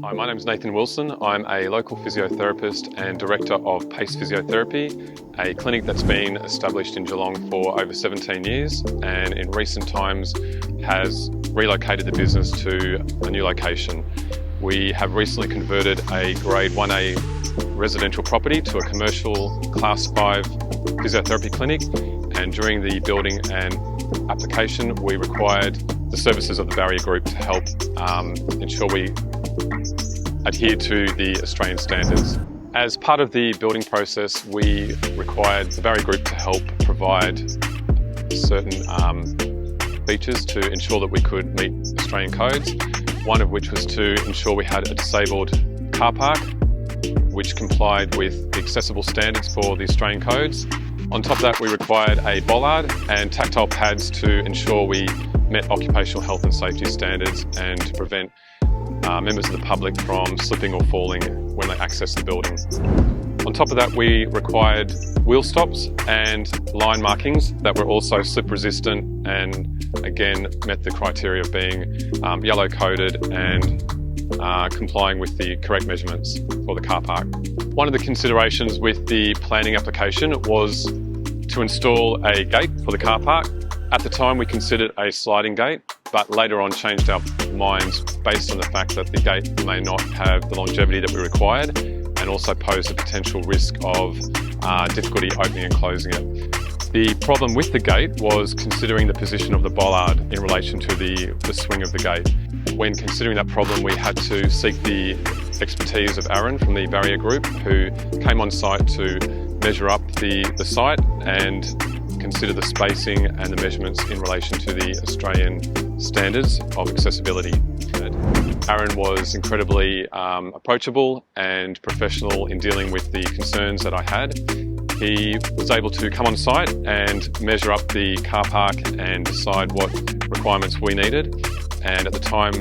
Hi, my name is Nathan Wilson. I'm a local physiotherapist and director of Pace Physiotherapy, a clinic that's been established in Geelong for over 17 years and in recent times has relocated the business to a new location. We have recently converted a Grade 1A residential property to a commercial Class 5 physiotherapy clinic, and during the building and application we required the services of the Barrier Group to help ensure we adhere to the Australian standards. As part of the building process, we required the Barrier Group to help provide certain features to ensure that we could meet Australian codes, one of which was to ensure we had a disabled car park, which complied with the accessible standards for the Australian codes. On top of that, we required a bollard and tactile pads to ensure we met occupational health and safety standards and to prevent members of the public from slipping or falling when they access the building. On top of that, we required wheel stops and line markings that were also slip resistant and again met the criteria of being yellow coded and complying with the correct measurements for the car park. One of the considerations with the planning application was to install a gate for the car park. At the time we considered a sliding gate, but later on changed our minds based on the fact that the gate may not have the longevity that we required and also pose a potential risk of difficulty opening and closing it. The problem with the gate was considering the position of the bollard in relation to the swing of the gate. When considering that problem, we had to seek the expertise of Aaron from the Barrier Group, who came on site to measure up the site and consider the spacing and the measurements in relation to the Australian standards of accessibility. Aaron was incredibly approachable and professional in dealing with the concerns that I had. He was able to come on site and measure up the car park and decide what requirements we needed, and at the time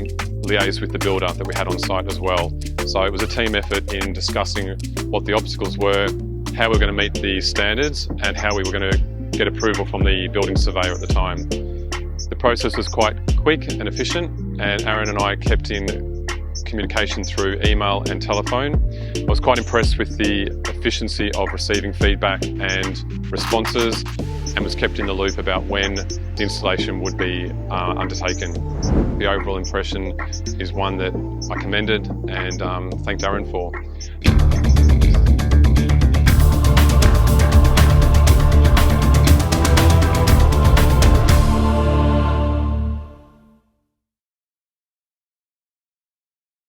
liaise with the builder that we had on site as well. So it was a team effort in discussing what the obstacles were, how we were going to meet the standards and how we were going to get approval from the building surveyor at the time. The process was quite quick and efficient, and Aaron and I kept in communication through email and telephone. I was quite impressed with the efficiency of receiving feedback and responses, and was kept in the loop about when the installation would be undertaken. The overall impression is one that I commended and thanked Aaron for.